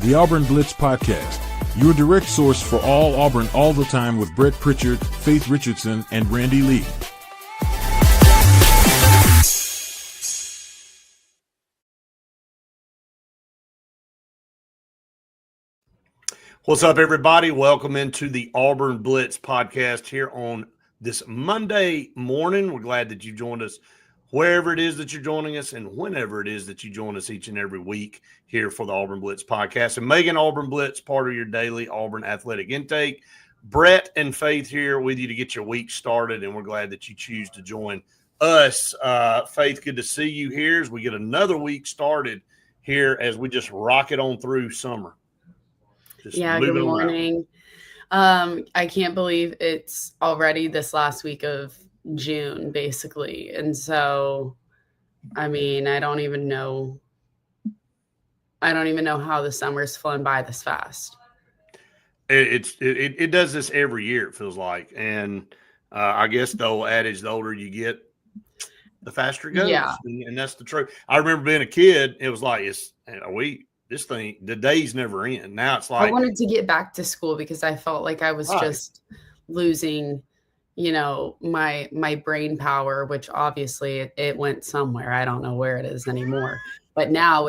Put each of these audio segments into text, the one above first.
the Auburn Blitz Podcast, your direct source for all Auburn all the time with Brett Pritchard, Faith Richardson, and Randy Lee. What's up, everybody? Welcome into the Auburn Blitz Podcast here on this Monday morning. We're glad that you joined us wherever it is that you're joining us and whenever it is that you join us each and every week here for the Auburn Blitz Podcast. And making Auburn Blitz part of your daily Auburn athletic intake. Brett and Faith here with you to get your week started, and we're glad that you choose to join us. Faith, good to see you here as we get another week started here as we just rock it on through summer. Good morning. I can't believe it's already this last week of June, basically. And so, I mean, I don't even know how the summer's flown by this fast. It does this every year, it feels like. And I guess the old adage, the older you get, the faster it goes. Yeah. And that's the truth. I remember being a kid, it was like, this thing, the days never end. Now it's like I wanted to get back to school because I felt like I was just losing, my brain power, which obviously it went somewhere. I don't know where it is anymore. But now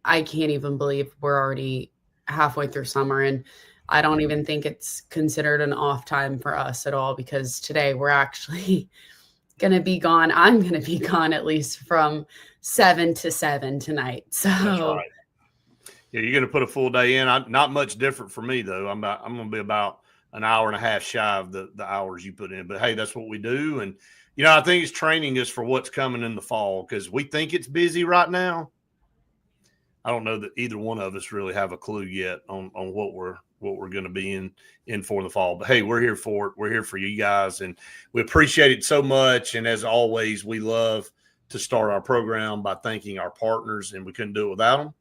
I can't even believe we're already halfway through summer, and I don't even think it's considered an off time for us at all, because today we're actually going to be gone. I'm going to be gone at least from 7 to 7 tonight. So that's right. Yeah, you're going to put a full day in. Not much different for me, though. I'm going to be about an hour and a half shy of the hours you put in. But, hey, that's what we do. And, I think it's training us for what's coming in the fall, because we think it's busy right now. I don't know that either one of us really have a clue yet on what we're going to be in for the fall. But, hey, we're here for it. We're here for you guys, and we appreciate it so much. And, as always, we love to start our program by thanking our partners, and we couldn't do it without them.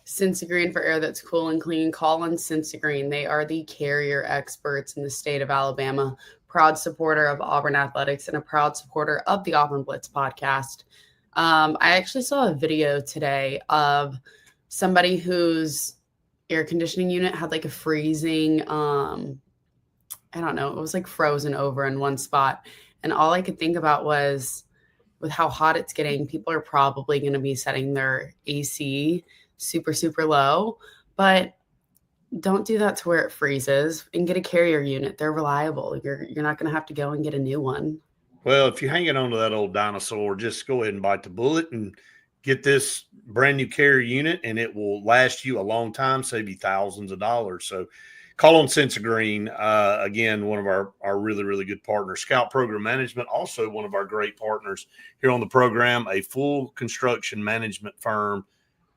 Sensagreen, for air that's cool and clean. Call on Sensagreen. They are the carrier experts in the state of Alabama, proud supporter of Auburn athletics and a proud supporter of the Auburn Blitz podcast. I actually saw a video today of somebody whose air conditioning unit had like a freezing, I don't know, it was like frozen over in one spot. And all I could think about was, with how hot it's getting, people are probably going to be setting their AC super, super low, but don't do that to where it freezes, and get a carrier unit. They're reliable. You're not going to have to go and get a new one. Well, if you're hanging on to that old dinosaur, just go ahead and bite the bullet and get this brand new carrier unit, and it will last you a long time, save you thousands of dollars. So call on Sensagreen. Again, one of our really, really good partners. Scout Program Management, also one of our great partners here on the program, a full construction management firm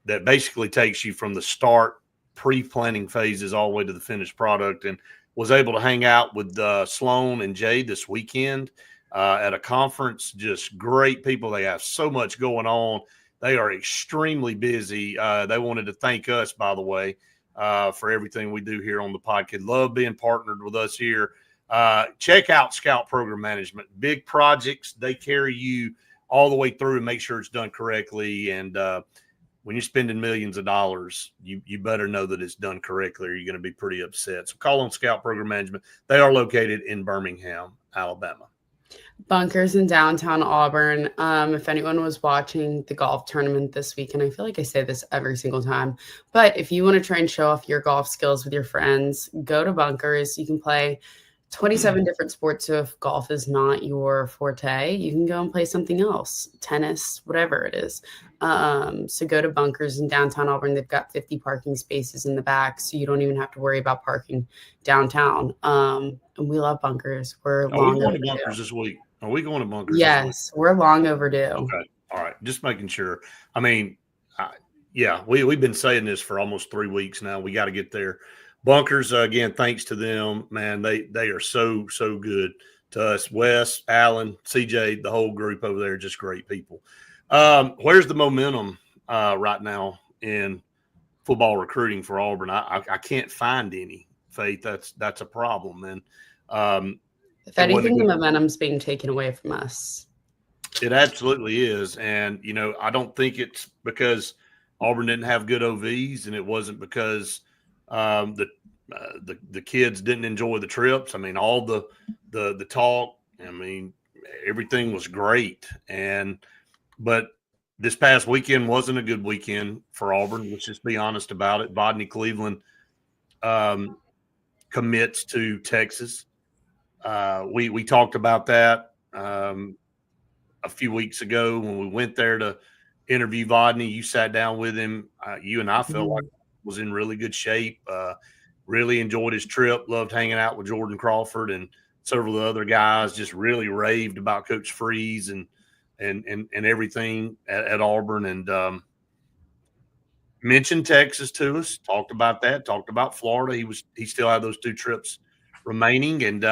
that basically takes you from the start, pre-planning phases, all the way to the finished product, and was able to hang out with Sloan and Jay this weekend at a conference. Just great people. They have so much going on. They are extremely busy. They wanted to thank us, by the way, for everything we do here on the podcast. Love being partnered with us here. Check out Scout Program Management. Big projects, they carry you all the way through and make sure it's done correctly. And when you're spending millions of dollars, you better know that it's done correctly, or you're going to be pretty upset. So call on Scout Program Management. They are located in Birmingham, Alabama. Bunkers in downtown Auburn. If anyone was watching the golf tournament this week, and I feel like I say this every single time, but if you want to try and show off your golf skills with your friends, go to Bunkers. You can play 27 different sports. So if golf is not your forte, you can go and play something else, tennis, whatever it is. So go to Bunkers in downtown Auburn. They've got 50 parking spaces in the back, so you don't even have to worry about parking downtown. And we love Bunkers. We're long going overdue. to Bunkers this week? Are we going to Bunkers? Yes, we're long overdue. Okay. All right. Just making sure. I mean, we've been saying this for almost 3 weeks now. We got to get there. Bunkers, again, thanks to them, man. They are so, so good to us. Wes, Alan, CJ, the whole group over there, just great people. Where's the momentum right now in football recruiting for Auburn? I can't find any, Faith. That's a problem. And if anything, the momentum's being taken away from us. It absolutely is. And, I don't think it's because Auburn didn't have good OVs, and it wasn't because the kids didn't enjoy the trips. I mean, all the talk. I mean, everything was great, but this past weekend wasn't a good weekend for Auburn. Let's just be honest about it. Bodney Cleveland commits to Texas. We talked about that a few weeks ago when we went there to interview Bodney. You sat down with him. You and I felt like was in really good shape. Really enjoyed his trip. Loved hanging out with Jordan Crawford and several of the other guys. Just really raved about Coach Freeze and everything at Auburn, and mentioned Texas to us. Talked about that. Talked about Florida. He still had those 2 trips remaining, and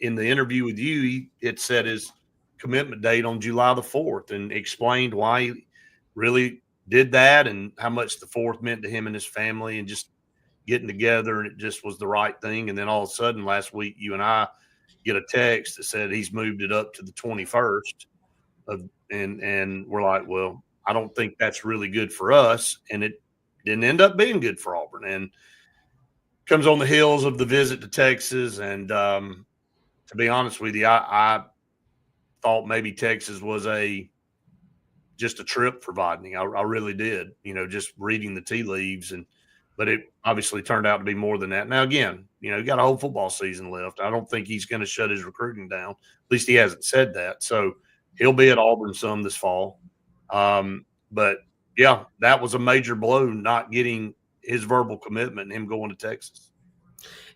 in the interview with you, he had set his commitment date on July the 4th, and explained why he really did that and how much the 4th meant to him and his family, and just getting together, and it just was the right thing. And then all of a sudden last week, you and I get a text that said he's moved it up to the 21st. And we're like, well, I don't think that's really good for us. And it didn't end up being good for Auburn. And comes on the heels of the visit to Texas. And to be honest with you, I thought maybe Texas was just a trip for Bodney. I really did, just reading the tea leaves. But it obviously turned out to be more than that. Now, again, you got a whole football season left. I don't think he's going to shut his recruiting down. At least he hasn't said that. So he'll be at Auburn some this fall. But, yeah, that was a major blow, not getting his verbal commitment and him going to Texas.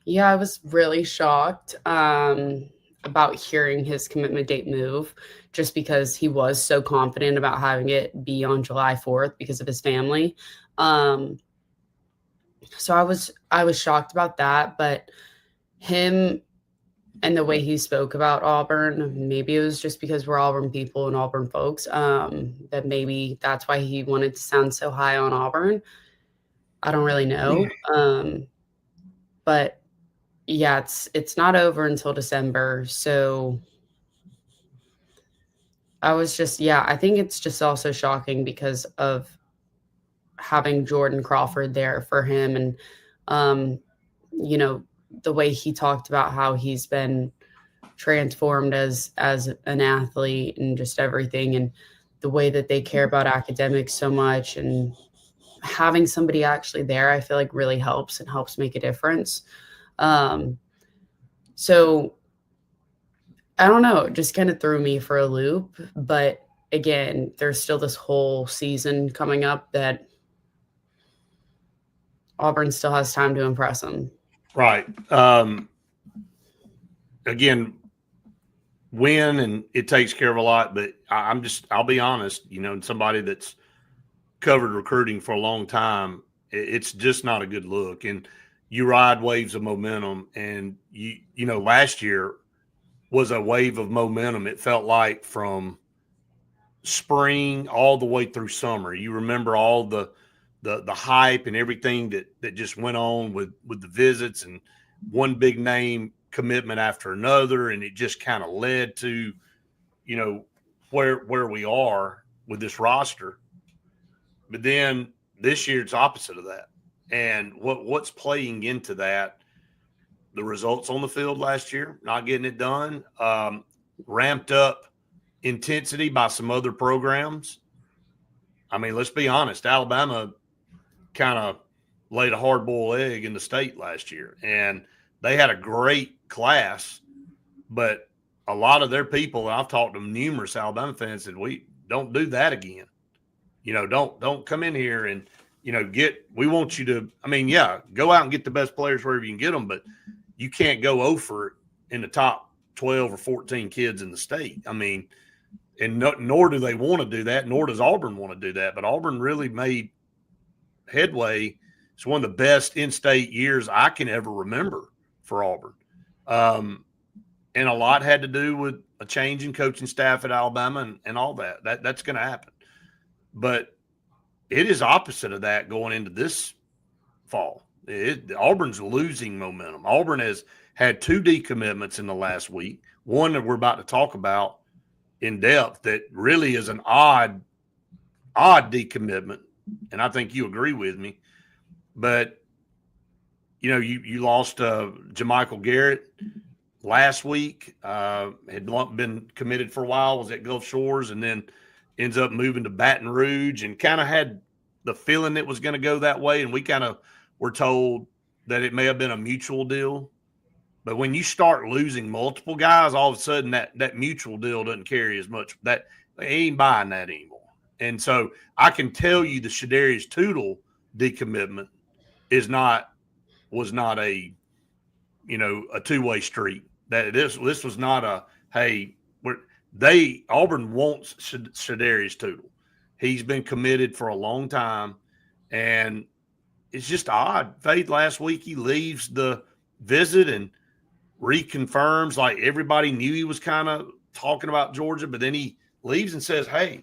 Yeah, I was really shocked about hearing his commitment date move, just because he was so confident about having it be on July 4th because of his family. So I was shocked about that, but him and the way he spoke about Auburn, maybe it was just because we're Auburn people and Auburn folks, that maybe that's why he wanted to sound so high on Auburn. I don't really know. But yeah, it's not over until December. So I think it's just also shocking because of having Jordan Crawford there for him, and the way he talked about how he's been transformed as an athlete and just everything, and the way that they care about academics so much, and having somebody actually there, I feel like really helps make a difference. So I don't know, it just kind of threw me for a loop. But again, there's still this whole season coming up that Auburn still has time to impress them. Right. Again, win, and it takes care of a lot, but I'll be honest, somebody that's covered recruiting for a long time, it's just not a good look. And you ride waves of momentum, and last year was a wave of momentum. It felt like from spring all the way through summer. You remember all the hype and everything that just went on with the visits, and one big name commitment after another, and it just kind of led to where we are with this roster. But then this year it's opposite of that. And what's playing into that? The results on the field last year, not getting it done, ramped up intensity by some other programs. I mean, let's be honest, Alabama kind of laid a hard-boiled egg in the state last year, and they had a great class, but a lot of their people, and I've talked to numerous Alabama fans, said, we don't do that again. Don't come in here and, we want you to, go out and get the best players wherever you can get them, but you can't go over in the top 12 or 14 kids in the state. Nor do they want to do that, nor does Auburn want to do that. But Auburn really made headway. It's one of the best in-state years I can ever remember for Auburn. And a lot had to do with a change in coaching staff at Alabama and all that. That's going to happen. But it is opposite of that going into this fall. Auburn's losing momentum. Auburn has had 2 decommitments in the last week, one that we're about to talk about in depth that really is an odd decommitment and I think you agree with me. But, you know, you lost Jamichael Garrett last week, had been committed for a while, was at Gulf Shores, and then ends up moving to Baton Rouge, and kind of had the feeling it was going to go that way. And we kind of were told that it may have been a mutual deal. But when you start losing multiple guys, all of a sudden that mutual deal doesn't carry as much. That they ain't buying that anymore. And so I can tell you the Shadarius Tootle decommitment was not a, you know, a two-way street. That this was not a, hey, Auburn wants Shadarius Tootle. He's been committed for a long time, and it's just odd. Faith, last week he leaves the visit and reconfirms, like everybody knew he was kind of talking about Georgia, but then he leaves and says, hey,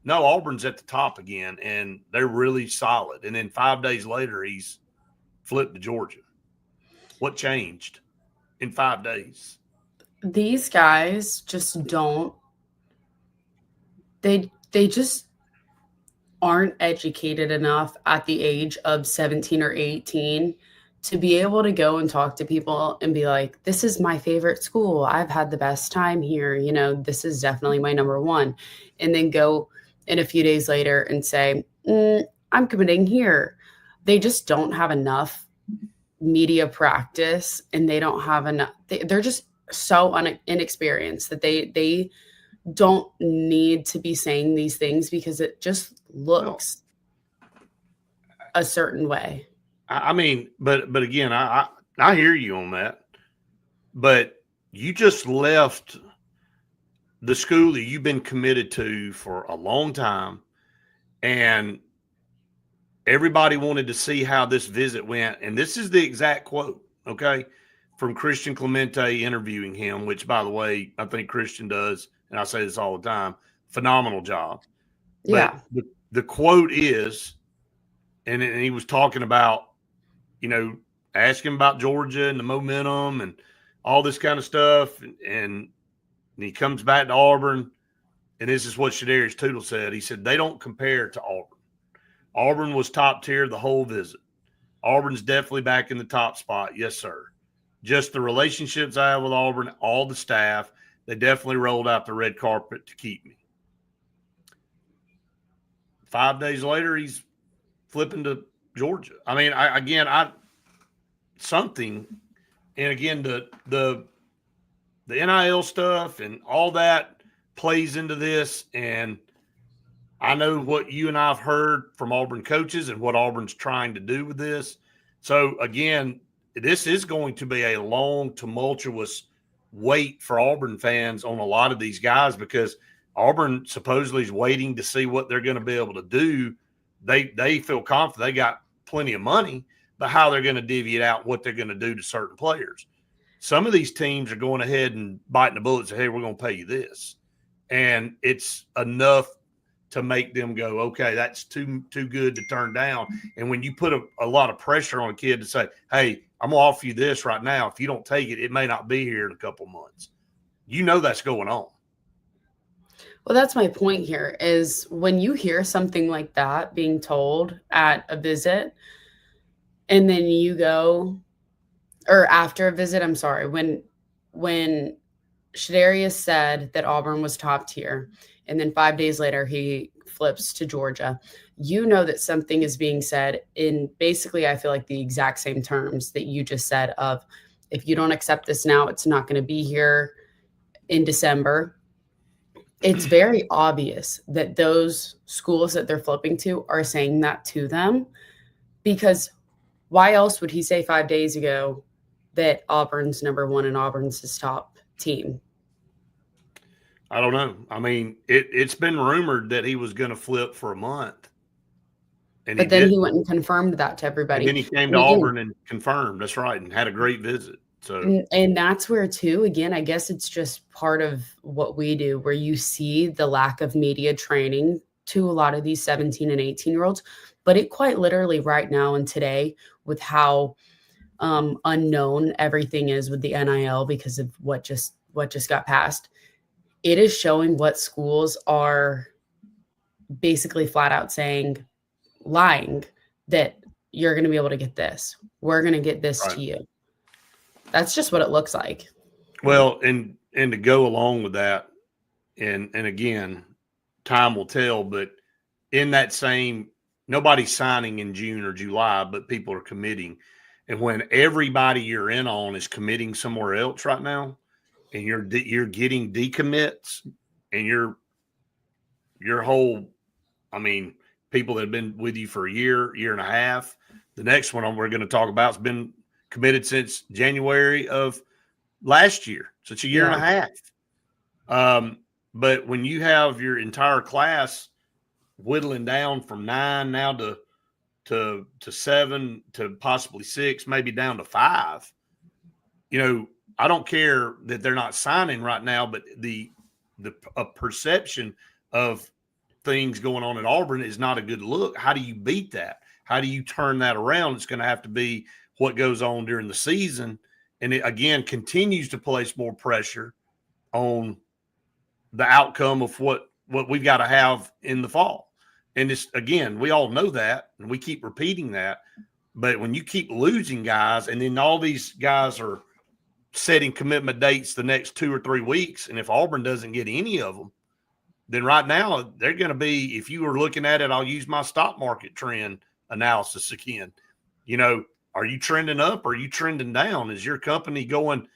no, Auburn's at the top again, and they're really solid. And then 5 days later, he's flipped to Georgia. What changed in 5 days? These guys just don't – they just aren't educated enough at the age of 17 or 18 to be able to go and talk to people and be like, this is my favorite school. I've had the best time here. You know, this is definitely my number one. And then go in a few days later and say, I'm committing here. They just don't have enough media practice, and they don't have enough. They're just so inexperienced that they don't need to be saying these things because it just looks a certain way. I mean, but again, I hear you on that. But you just left the school that you've been committed to for a long time, and everybody wanted to see how this visit went. And this is the exact quote, okay, from Christian Clemente interviewing him, which, by the way, I think Christian does, and I say this all the time, phenomenal job. Yeah. But the quote is, and he was talking about, you know, asking about Georgia and the momentum and all this kind of stuff. And he comes back to Auburn, and this is what Shadarius Tootle said. He said, they don't compare to Auburn. Auburn was top tier the whole visit. Auburn's definitely back in the top spot. Yes, sir. Just the relationships I have with Auburn, all the staff, they definitely rolled out the red carpet to keep me. 5 days later, he's flipping to Georgia. I mean, something, and again, the NIL stuff and all that plays into this. And I know what you and I have heard from Auburn coaches and what Auburn's trying to do with this. So again, this is going to be a long, tumultuous wait for Auburn fans on a lot of these guys, because Auburn supposedly is waiting to see what they're going to be able to do. They feel confident they got plenty of money, but how they're going to divvy it out, what they're going to do to certain players. Some of these teams are going ahead and biting the bullet and say, hey, we're going to pay you this. And it's enough to make them go, okay, that's too good to turn down. And when you put a lot of pressure on a kid to say, hey, I'm going to offer you this right now. If you don't take it, it may not be here in a couple months. You know that's going on. Well, that's my point here is when you hear something like that being told at a visit, and then you go, or after a visit, I'm sorry, when Shadarius said that Auburn was top tier, and then 5 days later he flips to Georgia, you know that something is being said in basically, I feel like the exact same terms that you just said of, if you don't accept this now, it's not going to be here in December. It's very obvious that those schools that they're flipping to are saying that to them, because why else would he say 5 days ago that Auburn's number one and Auburn's his top team? I don't know. I mean, it's been rumored that he was going to flip for a month. But then he went and confirmed that to everybody. And then he came to Auburn and confirmed. That's right. And had a great visit. So, and that's where, too, again, I guess it's just part of what we do, where you see the lack of media training to a lot of these 17 and 18-year-olds. But it quite literally right now and today, with how unknown everything is with the NIL because of what just got passed, it is showing what schools are basically flat out saying, lying that you're going to be able to get this. We're going to get this Right. to you. That's just what it looks like. Well, and to go along with that, and again, time will tell, but in that same, nobody's signing in June or July, but people are committing. And when everybody you're in on is committing somewhere else right now, and you're getting decommits, and your whole, I mean, people that have been with you for a year and a half. The next one we're going to talk about has been committed since January of last year. So it's a year and a half. But when you have your entire class whittling down from 9 now to 7 to possibly 6, maybe down to 5, I don't care that they're not signing right now, but the perception of things going on at Auburn is not a good look. How do you beat that? How do you turn that around? It's going to have to be what goes on during the season. And it, again, continues to place more pressure on the outcome of what we've got to have in the fall. And it's, again, we all know that, and we keep repeating that. But when you keep losing guys, and then all these guys are setting commitment dates the next 2 or 3 weeks, and if Auburn doesn't get any of them, then right now they're going to be, if you were looking at it, I'll use my stock market trend analysis again. Are you trending up or are you trending down? Is your company going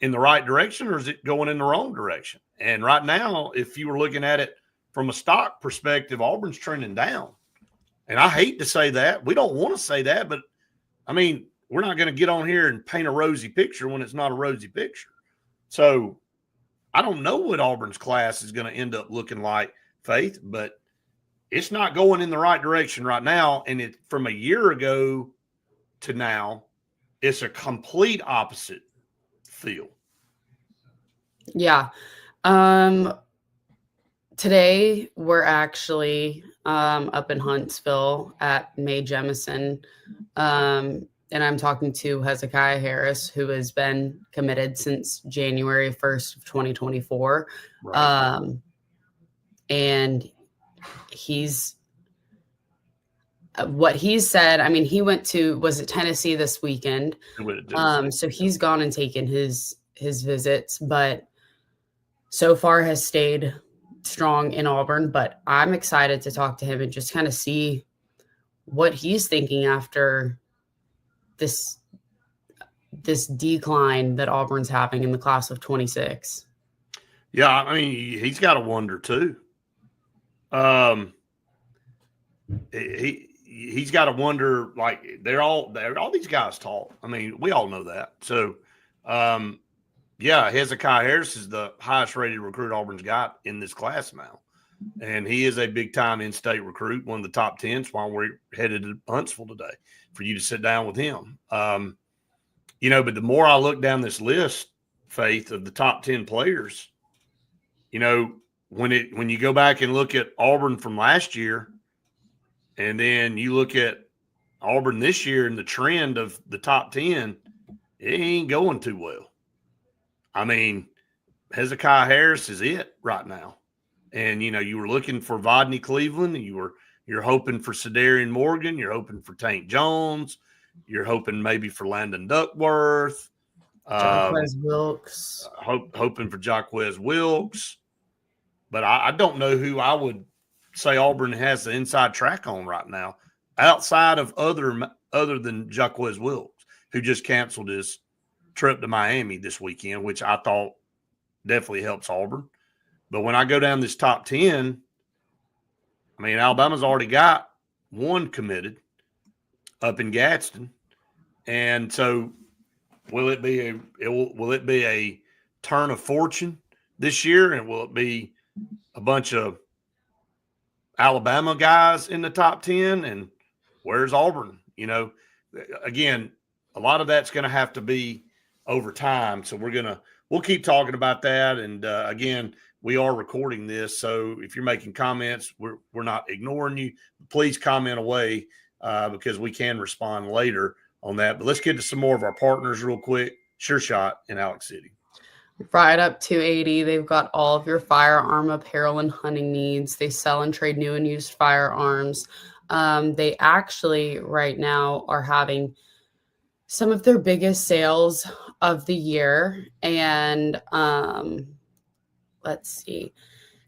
in the right direction, or is it going in the wrong direction? And right now, if you were looking at it from a stock perspective, Auburn's trending down. And I hate to say that. We don't want to say that, but I mean, we're not going to get on here and paint a rosy picture when it's not a rosy picture. So I don't know what Auburn's class is going to end up looking like, Faith, but it's not going in the right direction right now. And it, from a year ago to now, it's a complete opposite feel. Yeah. Today we're actually up in Huntsville at Mae Jemison. And I'm talking to Hezekiah Harris, who has been committed since January 1st of 2024. Right. And he's what he said. I mean, he went to, was it Tennessee this weekend? So he's gone and taken his visits, but so far has stayed strong in Auburn. But I'm excited to talk to him and just kind of see what he's thinking after this decline that Auburn's having in the class of 26. Yeah, I mean, he's got to wonder too. He's got to wonder, like, they're all these guys tall. I mean, we all know that. So, yeah, Hezekiah Harris is the highest rated recruit Auburn's got in this class now. And he is a big-time in-state recruit, one of the top 10s while we're headed to Huntsville today for you to sit down with him. But the more I look down this list, Faith, of the top 10 players, when you go back and look at Auburn from last year, and then you look at Auburn this year and the trend of the top 10, it ain't going too well. I mean, Hezekiah Harris is it right now. And, you were looking for Vodney Cleveland, and you're hoping for Cedarian Morgan. You're hoping for Tank Jones. You're hoping maybe for Landon Duckworth. Jaquez Wilkes. Hoping for Jaquez Wilkes. But I don't know who I would say Auburn has the inside track on right now, outside of other than Jaquez Wilkes, who just canceled his trip to Miami this weekend, which I thought definitely helps Auburn. But when I go down this top 10, I mean, Alabama's already got one committed up in Gadsden. And so will it be a turn of fortune this year? And will it be a bunch of Alabama guys in the top 10? And where's Auburn? Again, a lot of that's going to have to be over time. So we'll keep talking about that. And again, we are recording this, so if you're making comments, we're not ignoring you. Please comment away because we can respond later on that. But let's get to some more of our partners real quick. Sure Shot in Alex City. Right Up 280. They've got all of your firearm apparel and hunting needs. They sell and trade new and used firearms. They actually right now are having some of their biggest sales of the year. And let's see,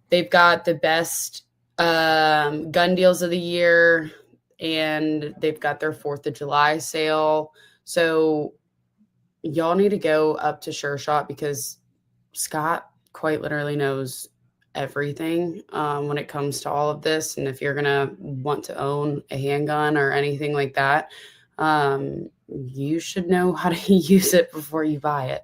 they've got the best gun deals of the year, and they've got their 4th of July sale. So y'all need to go up to Sure Shot, because Scott quite literally knows everything when it comes to all of this. And if you're going to want to own a handgun or anything like that, you should know how to use it before you buy it.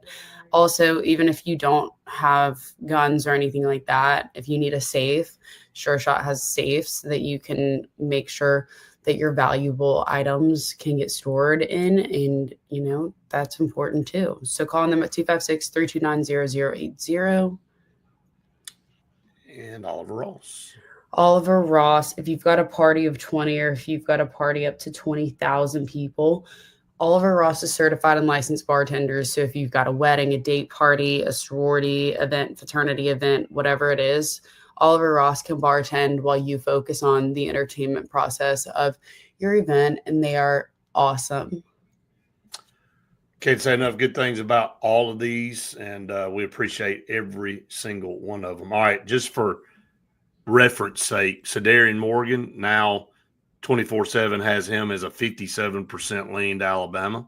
Also, even if you don't have guns or anything like that, if you need a safe, Sure Shot has safes that you can make sure that your valuable items can get stored in. And, that's important too. So calling them at 256-329-0080. And Oliver Ross. Oliver Ross, if you've got a party of 20, or if you've got a party up to 20,000 people, Oliver Ross is certified and licensed bartenders. So if you've got a wedding, a date party, a sorority event, fraternity event, whatever it is, Oliver Ross can bartend while you focus on the entertainment process of your event, and they are awesome. Can't say enough good things about all of these, and we appreciate every single one of them. All right, just for reference sake, Sadarian Morgan, now 24/7 has him as a 57% lean to Alabama.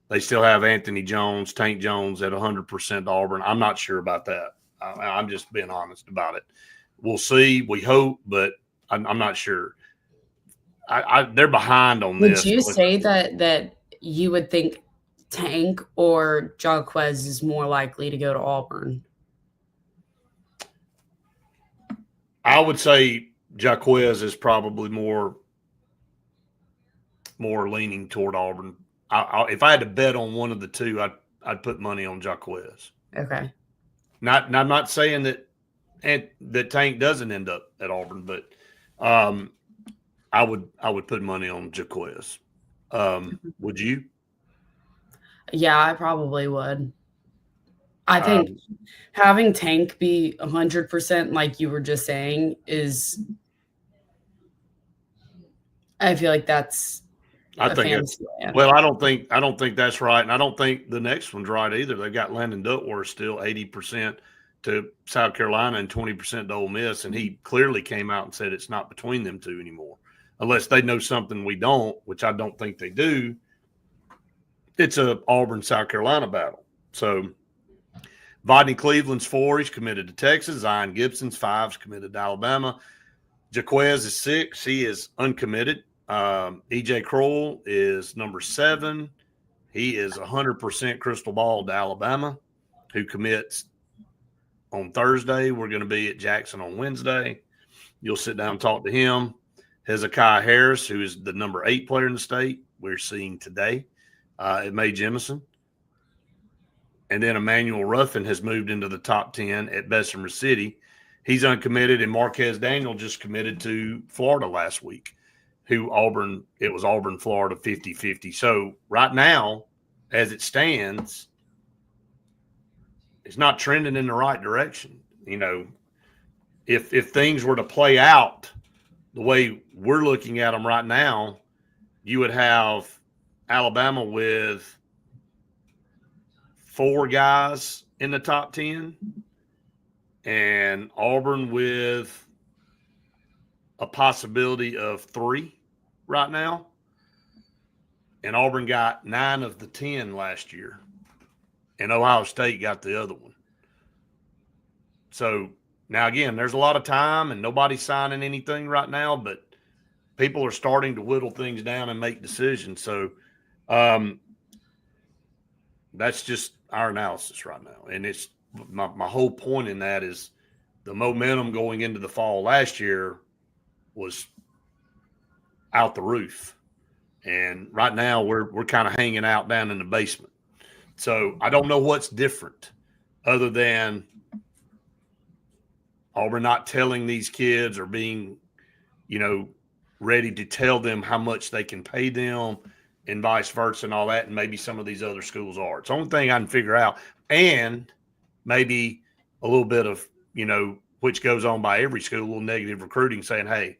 They still have Anthony Jones, Tank Jones at 100% to Auburn. I'm not sure about that. I'm just being honest about it. We'll see. We hope, but I'm not sure. They're behind on this. Would you say that you would think Tank or Jaquez is more likely to go to Auburn? I would say Jaquez is probably more leaning toward Auburn. If I had to bet on one of the two, I'd put money on Jaquez. Okay. I'm not saying that Tank doesn't end up at Auburn, but I would put money on Jaquez. Would you? Yeah, I probably would. I think having Tank be 100%, like you were just saying, I feel like that's I don't think that's right, and I don't think the next one's right either. They've got Landon Duckworth still 80% to South Carolina and 20% to Ole Miss, and he clearly came out and said it's not between them two anymore, unless they know something we don't, which I don't think they do. It's a Auburn South Carolina battle. So Vodney Cleveland's 4, he's committed to Texas. Zion Gibson's 5, he's committed to Alabama. Jaquez is 6, he is uncommitted. EJ Kroll is number 7. He is 100% crystal ball to Alabama, who commits on Thursday. We're going to be at Jackson on Wednesday. You'll sit down and talk to him. Hezekiah Harris, who is the number 8 player in the state, we're seeing today at Mae Jemison. And then Emmanuel Ruffin has moved into the top 10 at Bessemer City. He's uncommitted, and Marquez Daniel just committed to Florida last week, it was Auburn, Florida, 50-50. So right now, as it stands, it's not trending in the right direction. If things were to play out the way we're looking at them right now, you would have Alabama with 4 guys in the top 10 and Auburn with a possibility of 3 right now. And Auburn got 9 of the 10 last year, and Ohio State got the other one. So now, again, there's a lot of time and nobody's signing anything right now, but people are starting to whittle things down and make decisions. So that's just our analysis right now. And it's my whole point in that is the momentum going into the fall last year was out the roof. And right now we're kind of hanging out down in the basement. So I don't know what's different other than Auburn not telling these kids or being, ready to tell them how much they can pay them and vice versa and all that. And maybe some of these other schools are. It's the only thing I can figure out. And maybe a little bit of, which goes on by every school, a little negative recruiting saying, hey,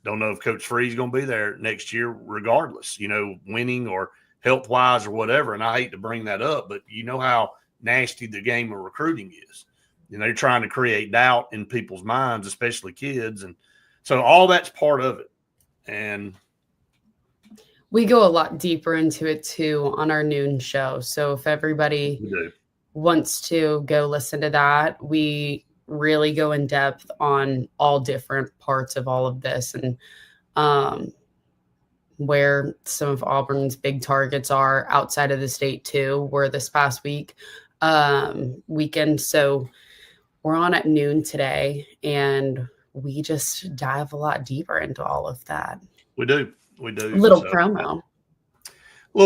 Don't know if Coach Free's going to be there next year, regardless, winning or health wise or whatever. And I hate to bring that up, but you know how nasty the game of recruiting is. They're trying to create doubt in people's minds, especially kids. And so all that's part of it. And we go a lot deeper into it too on our noon show. So if everybody wants to go listen to that, we really go in depth on all different parts of all of this and where some of Auburn's big targets are outside of the state too, were this past weekend. So we're on at noon today and we just dive a lot deeper into all of that. We do. Little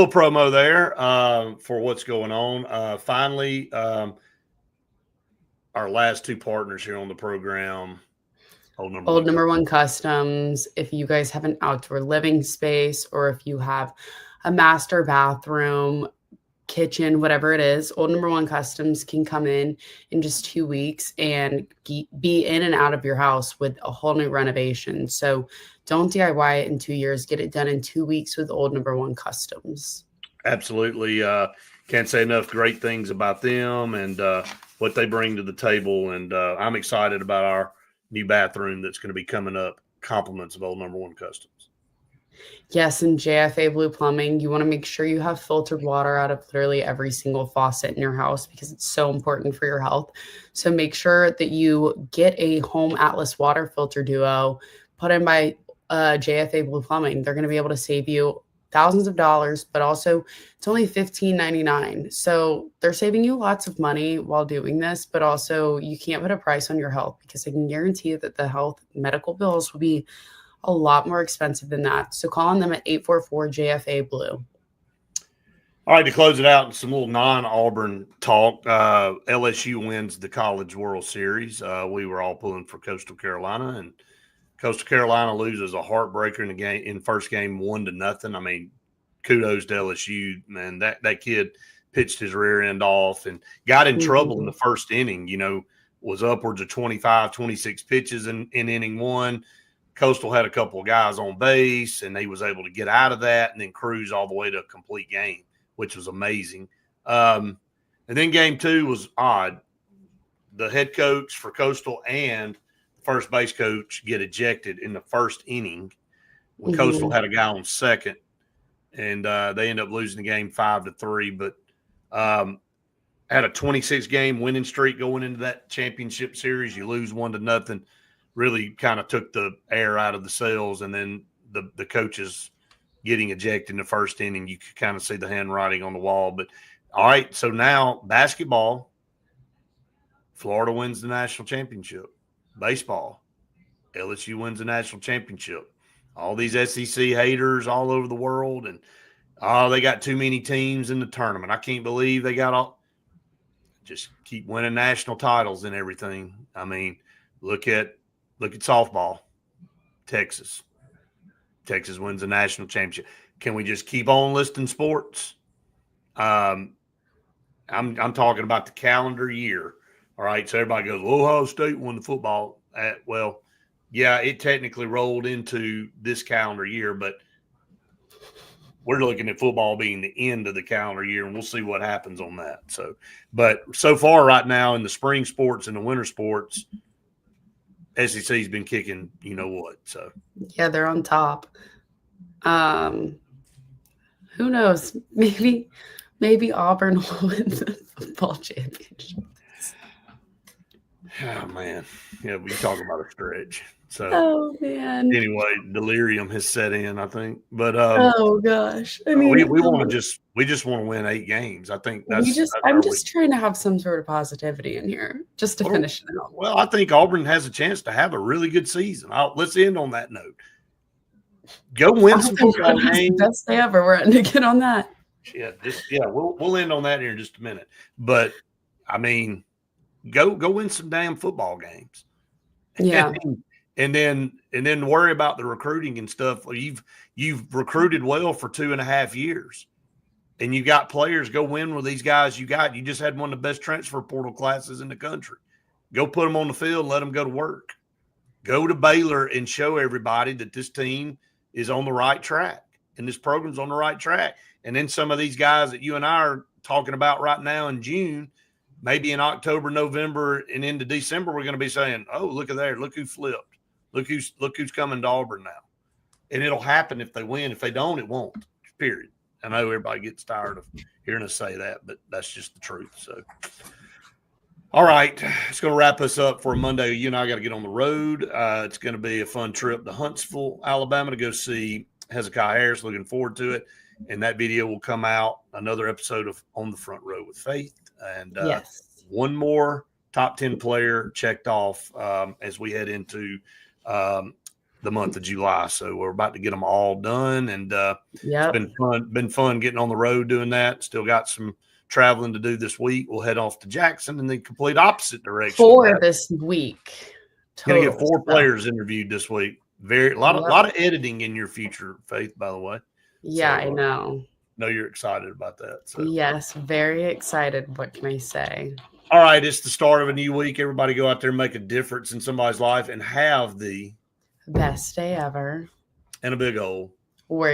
promo there for what's going on. Finally, our last two partners here on the program, Old Number One Customs. If you guys have an outdoor living space or if you have a master bathroom, kitchen, whatever it is, Old Number One Customs can come in just 2 weeks and be in and out of your house with a whole new renovation. So don't DIY it in 2 years. Get it done in 2 weeks with Old Number One Customs. Absolutely. Can't say enough great things about them and what they bring to the table. And I'm excited about our new bathroom that's going to be coming up, compliments of Old Number One Customs. Yes, and JFA Blue Plumbing, you want to make sure you have filtered water out of literally every single faucet in your house because it's so important for your health. So make sure that you get a Home Atlas water filter duo put in by JFA Blue Plumbing. They're going to be able to save you thousands of dollars, but also it's only $15.99. So they're saving you lots of money while doing this, but also you can't put a price on your health because I can guarantee you that the health medical bills will be a lot more expensive than that. So call on them at 844-JFA Blue. All right, to close it out, some little non-Auburn talk. LSU wins the College World Series. We were all pulling for Coastal Carolina, and Coastal Carolina loses a heartbreaker in first game 1-0. I mean, kudos to LSU, man. That kid pitched his rear end off and got in trouble in the first inning. Was upwards of 25, 26 pitches in inning one. Coastal had a couple of guys on base, and they was able to get out of that and then cruise all the way to a complete game, which was amazing. And then game two was odd. The head coach for Coastal and first base coach get ejected in the first inning when Coastal had a guy on second, and they end up losing the game 5-3. But had a 26-game winning streak going into that championship series. You lose 1-0. Really kind of took the air out of the sails, and then the coaches getting ejected in the first inning, you could kind of see the handwriting on the wall. But, all right, so now basketball, Florida wins the national championship. Baseball, LSU wins the national championship. All these SEC haters all over the world, and, they got too many teams in the tournament. I can't believe they got all – just keep winning national titles and everything. I mean, look at softball. Texas wins the national championship. Can we just keep on listing sports? I'm talking about the calendar year. All right. So everybody goes, Ohio State won the football. Well, yeah, it technically rolled into this calendar year, but we're looking at football being the end of the calendar year, and we'll see what happens on that. So, but so far right now in the spring sports and the winter sports, SEC's been kicking, you know what? So yeah, they're on top. Who knows? Maybe Auburn will win the football championship. Oh man, yeah, we talk about a stretch. So, oh man. Anyway, delirium has set in, I think. But oh gosh, I mean, we just want to win 8 games. I think I'm just trying to have some sort of positivity in here, just to finish it out. Well, I think Auburn has a chance to have a really good season. Let's end on that note. Go win some football games. Best day ever. We're ending it on that. Yeah, we'll end on that here in just a minute. But I mean, go win some damn football games. Yeah. And then worry about the recruiting and stuff. You've recruited well for 2.5 years, and you got players. Go win with these guys you got. You just had one of the best transfer portal classes in the country. Go put them on the field and let them go to work. Go to Baylor and show everybody that this team is on the right track and this program's on the right track. And then some of these guys that you and I are talking about right now in June, maybe in October, November, and into December, we're going to be saying, oh, look at there. Look who flipped. Look who's coming to Auburn now. And it'll happen if they win. If they don't, it won't, period. I know everybody gets tired of hearing us say that, but that's just the truth. So, all right, it's going to wrap us up for a Monday. You and I got to get on the road. It's going to be a fun trip to Huntsville, Alabama, to go see Hezekiah Harris. Looking forward to it. And that video will come out, another episode of On the Front Row with Faith. And Yes. one more top 10 player checked off as we head into the month of July. So we're about to get them all done. And Yep. it's been fun getting on the road doing that. Still got some traveling to do this week. We'll head off to Jackson in the complete opposite direction. 4 this week. Gonna get Total 4 stuff. players interviewed this week. A lot of editing in your future, Faith, by the way. Yeah, So, I know. Know you're excited about that. So. Yes, very excited. What can I say? All right, it's the start of a new week. Everybody go out there and make a difference in somebody's life and have the Best day ever. and a big old Where